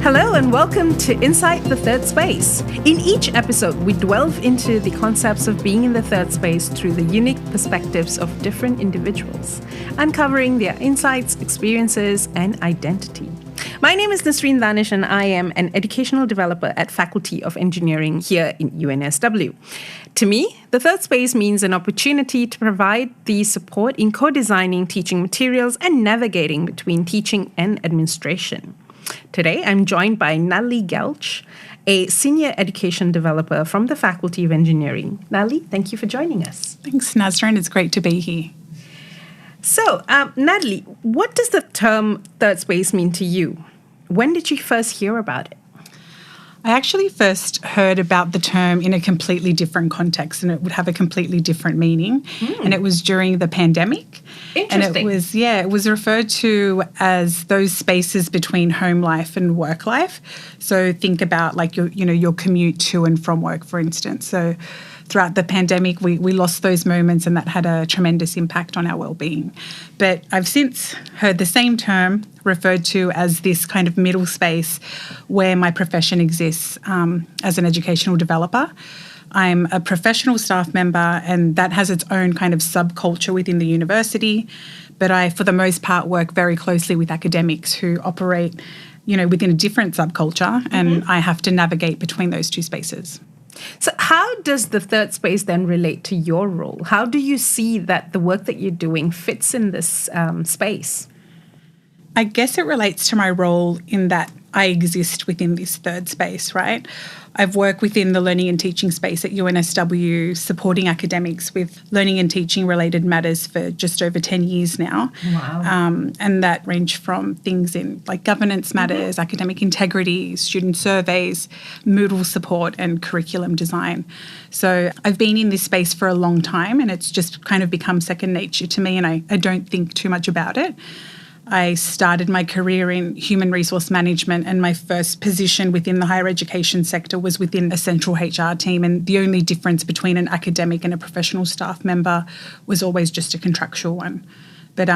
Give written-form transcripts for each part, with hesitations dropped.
Hello and welcome to Inside the Third Space. In each episode, we delve into the concepts of being in the third space through the unique perspectives of different individuals, uncovering their insights, experiences, and identity. My name is Nasreen Danish and I am an educational developer at Faculty of Engineering here in UNSW. To me, the third space means an opportunity to provide the support in co-designing teaching materials and navigating between teaching and administration. Today, I'm joined by Natalie Gelche, a senior education developer from the Faculty of Engineering. Natalie, thank you for joining us. Thanks, Nasreen. It's great to be here. So, Natalie, what does the term third space mean to you? When did you first hear about it? I actually first heard about the term in a completely different context, and it would have a completely different meaning. And it was during the pandemic. Interesting. And it was referred to as those spaces between home life and work life. So think about like your commute to and from work, for instance. So throughout the pandemic, we lost those moments, and that had a tremendous impact on our well-being. But I've since heard the same term referred to as this kind of middle space where my profession exists as an educational developer. I'm a professional staff member, and that has its own kind of subculture within the university. But I, for the most part, work very closely with academics who operate, within a different subculture, and I have to navigate between those two spaces. So how does the third space then relate to your role? How do you see that the work that you're doing fits in this space? I guess it relates to my role in that I exist within this third space, right? I've worked within the learning and teaching space at UNSW, supporting academics with learning and teaching related matters for just over 10 years now. Wow. And that range from things in like governance matters, academic integrity, student surveys, Moodle support and curriculum design. So I've been in this space for a long time, and it's just kind of become second nature to me, and I don't think too much about it. I started my career in human resource management, and my first position within the higher education sector was within a central HR team, and the only difference between an academic and a professional staff member was always just a contractual one. But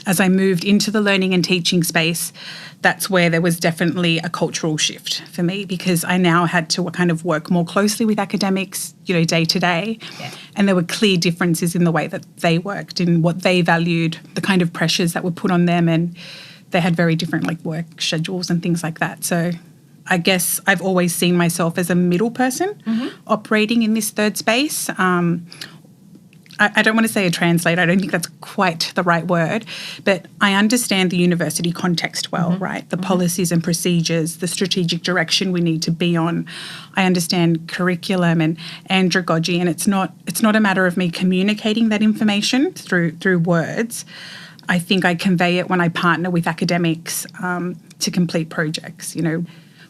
as I moved into the learning and teaching space, that's where there was definitely a cultural shift for me, because I now had to kind of work more closely with academics, day to day. Yeah. And there were clear differences in the way that they worked, in what they valued, the kind of pressures that were put on them, and they had very different work schedules and things like that. So I guess I've always seen myself as a middle person operating in this third space. I don't want to say a translator. I don't think that's quite the right word, but I understand the university context well, right? The policies and procedures, the strategic direction we need to be on. I understand curriculum and andragogy, and it's not a matter of me communicating that information through words. I think I convey it when I partner with academics to complete projects.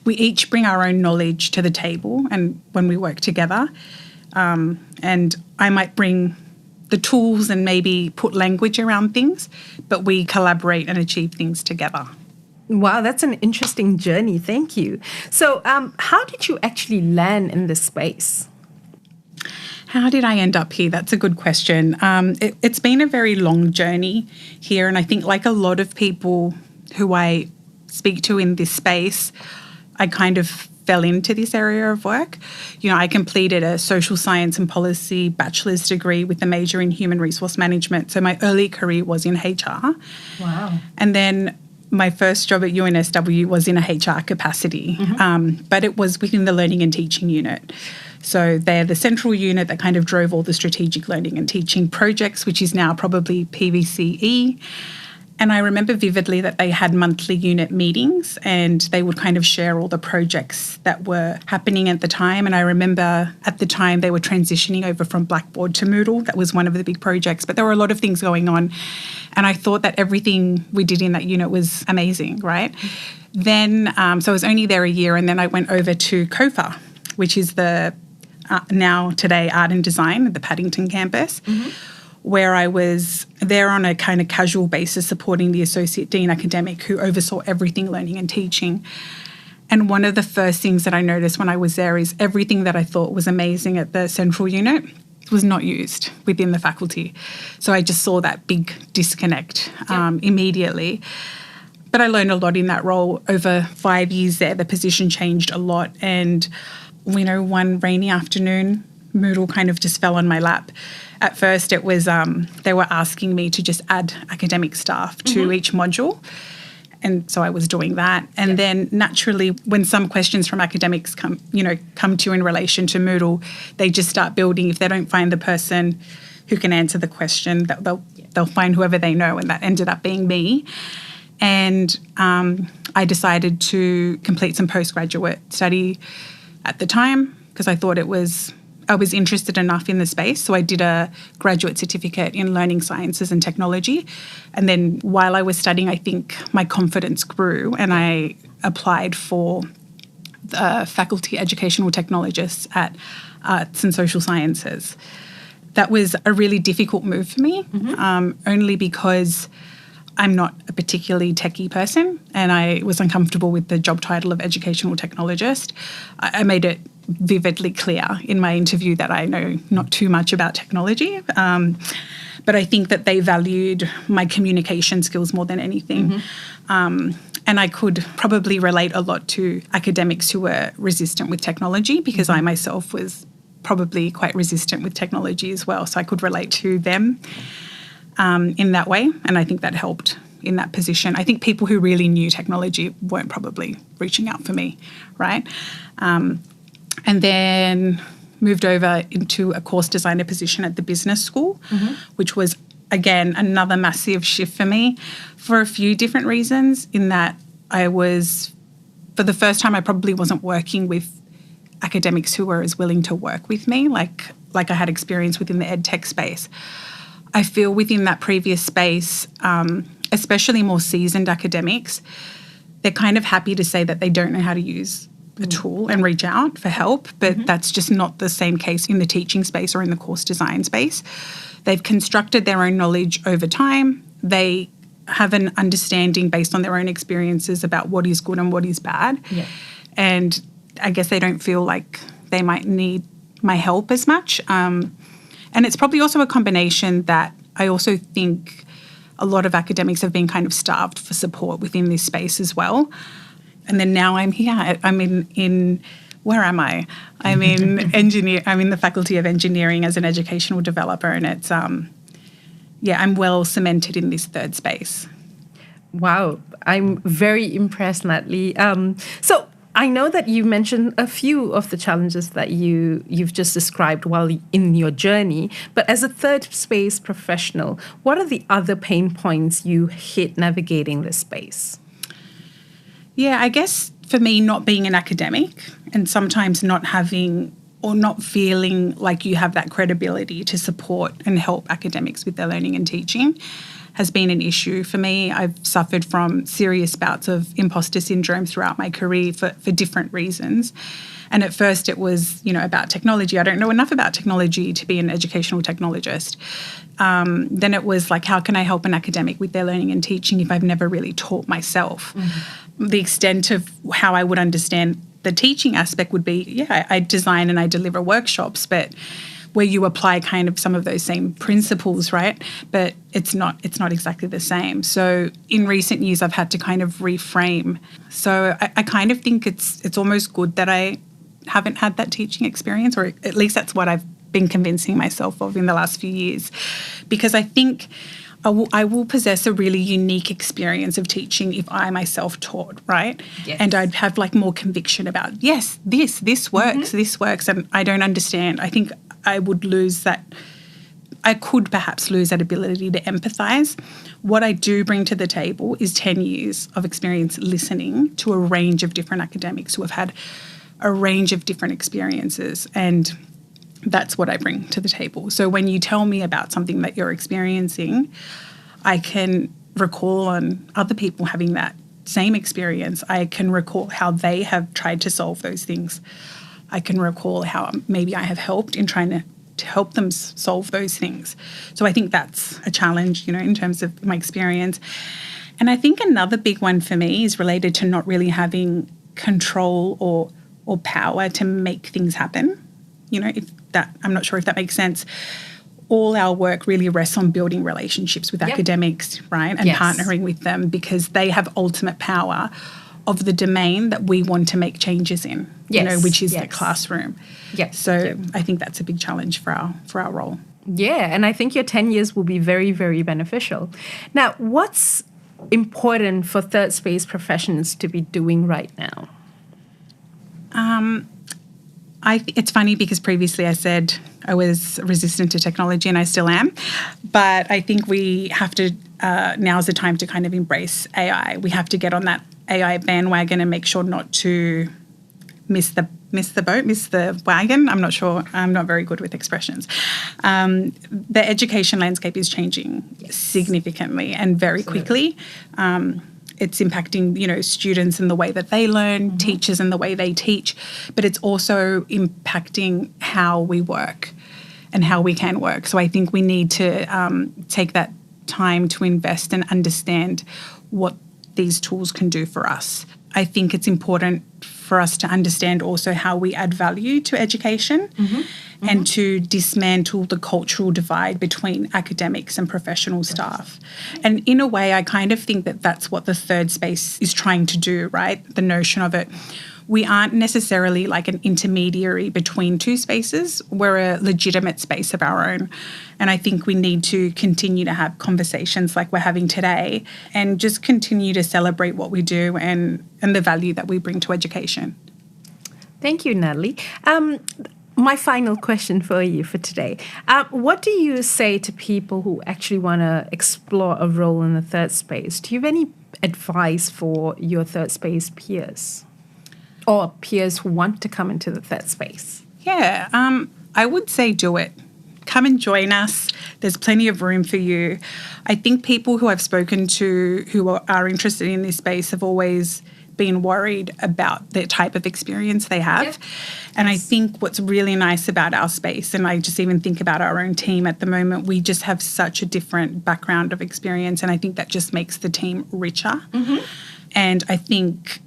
We each bring our own knowledge to the table, and when we work together, and I might bring the tools and maybe put language around things, but we collaborate and achieve things together. Wow, that's an interesting journey. Thank you. So how did you actually land in this space? How did I end up here? That's a good question. It's been a very long journey here, and I think like a lot of people who I speak to in this space, I kind of fell into this area of work. I completed a social science and policy bachelor's degree with a major in human resource management. So my early career was in HR. Wow. And then my first job at UNSW was in a HR capacity, but it was within the learning and teaching unit. So they're the central unit that kind of drove all the strategic learning and teaching projects, which is now probably PVCE. And I remember vividly that they had monthly unit meetings, and they would kind of share all the projects that were happening at the time. And I remember at the time they were transitioning over from Blackboard to Moodle. That was one of the big projects, but there were a lot of things going on. And I thought that everything we did in that unit was amazing, right? Then, so I was only there a year, and then I went over to COFA, which is the today Art and Design at the Paddington campus. Where I was there on a kind of casual basis supporting the Associate Dean Academic who oversaw everything learning and teaching. And one of the first things that I noticed when I was there is everything that I thought was amazing at the central unit was not used within the faculty. So I just saw that big disconnect immediately. But I learned a lot in that role. Over 5 years there, the position changed a lot. And, one rainy afternoon, Moodle kind of just fell on my lap. At first, it was they were asking me to just add academic staff to each module. And so I was doing that. And then naturally, when some questions from academics come to you in relation to Moodle, they just start building. If they don't find the person who can answer the question, they'll find whoever they know. And that ended up being me. And I decided to complete some postgraduate study at the time because I thought I was interested enough in the space. So I did a graduate certificate in learning sciences and technology. And then while I was studying, I think my confidence grew and I applied for the faculty educational technologists at Arts and Social Sciences. That was a really difficult move for me, only because I'm not a particularly techie person and I was uncomfortable with the job title of educational technologist. I made it vividly clear in my interview that I know not too much about technology, but I think that they valued my communication skills more than anything. And I could probably relate a lot to academics who were resistant with technology because I myself was probably quite resistant with technology as well. So I could relate to them in that way, and I think that helped in that position. I think people who really knew technology weren't probably reaching out for me, right? And then moved over into a course designer position at the business school, which was, again, another massive shift for me for a few different reasons, in that for the first time, I probably wasn't working with academics who were as willing to work with me, like I had experience within the ed tech space. I feel within that previous space, especially more seasoned academics, they're kind of happy to say that they don't know how to use a tool and reach out for help, but that's just not the same case in the teaching space or in the course design space. They've constructed their own knowledge over time. They have an understanding based on their own experiences about what is good and what is bad. Yeah. And I guess they don't feel like they might need my help as much. And it's probably also a combination that I also think a lot of academics have been kind of starved for support within this space as well. And then now I'm here. I'm in where am I? I'm in I'm in the Faculty of Engineering as an educational developer, and it's I'm well cemented in this third space. Wow, I'm very impressed, Natalie. So I know that you mentioned a few of the challenges that you've just described while in your journey, but as a third space professional, what are the other pain points you hit navigating this space? Yeah, I guess for me, not being an academic and sometimes not having or not feeling like you have that credibility to support and help academics with their learning and teaching has been an issue for me. I've suffered from serious bouts of imposter syndrome throughout my career for different reasons. And at first it was, about technology. I don't know enough about technology to be an educational technologist. Then it was like, how can I help an academic with their learning and teaching if I've never really taught myself? The extent of how I would understand the teaching aspect would be, I design and I deliver workshops, but where you apply kind of some of those same principles, right? But it's not exactly the same. So in recent years, I've had to kind of reframe. So I kind of think it's almost good that I haven't had that teaching experience, or at least that's what I've been convincing myself of in the last few years, because I think I will possess a really unique experience of teaching if I myself taught, right? Yes. And I'd have more conviction about, yes, this works, this works, and I don't understand. I think I would lose that. I could perhaps lose that ability to empathise. What I do bring to the table is 10 years of experience listening to a range of different academics who have had a range of different experiences, and that's what I bring to the table. So when you tell me about something that you're experiencing, I can recall on other people having that same experience. I can recall how they have tried to solve those things. I can recall how maybe I have helped in trying to help them solve those things. So I think that's a challenge, in terms of my experience. And I think another big one for me is related to not really having control or power to make things happen. I'm not sure if that makes sense. all our work really rests on building relationships with academics, right, and partnering with them, because they have ultimate power of the domain that we want to make changes in, which is the classroom. So I think that's a big challenge for our role. Yeah, and I think your 10 years will be very, very beneficial. Now, what's important for third space professionals to be doing right now? It's funny because previously I said I was resistant to technology, and I still am. But I think we have to, now's the time to kind of embrace AI. We have to get on that AI bandwagon and make sure not to miss the wagon. I'm not sure. I'm not very good with expressions. The education landscape is changing significantly and very quickly. It's impacting, students in the way that they learn, teachers in the way they teach, but it's also impacting how we work and how we can work. So I think we need to take that time to invest and understand what these tools can do for us. I think it's important for us to understand also how we add value to education and to dismantle the cultural divide between academics and professional staff. And in a way, I kind of think that that's what the third space is trying to do, right? The notion of it. We aren't necessarily like an intermediary between two spaces. We're a legitimate space of our own. And I think we need to continue to have conversations like we're having today and just continue to celebrate what we do and the value that we bring to education. Thank you, Natalie. My final question for you for today. What do you say to people who actually want to explore a role in the third space? Do you have any advice for your third space peers? Or peers who want to come into the third space? Yeah, I would say do it. Come and join us. There's plenty of room for you. I think people who I've spoken to who are interested in this space have always been worried about the type of experience they have. And I think what's really nice about our space, and I just even think about our own team at the moment, we just have such a different background of experience, and I think that just makes the team richer. And I think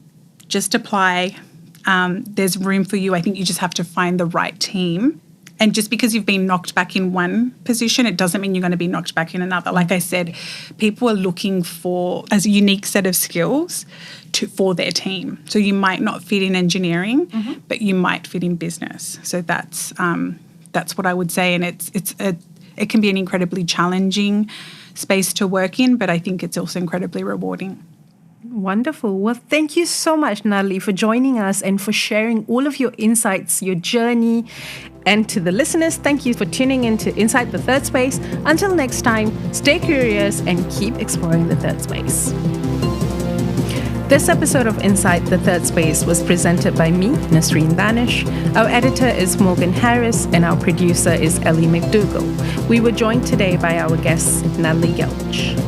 just apply. There's room for you. I think you just have to find the right team. And just because you've been knocked back in one position, it doesn't mean you're going to be knocked back in another. Like I said, people are looking for a unique set of skills for their team. So you might not fit in engineering, but you might fit in business. So that's what I would say. And it can be an incredibly challenging space to work in, but I think it's also incredibly rewarding. Wonderful. Well, thank you so much, Natalie, for joining us and for sharing all of your insights, your journey. And to the listeners, thank you for tuning in to Inside the Third Space. Until next time, stay curious and keep exploring the third space. This episode of Inside the Third Space was presented by me, Nasreen Danish. Our editor is Morgan Harris, and our producer is Ellie McDougall. We were joined today by our guest, Natalie Gelche.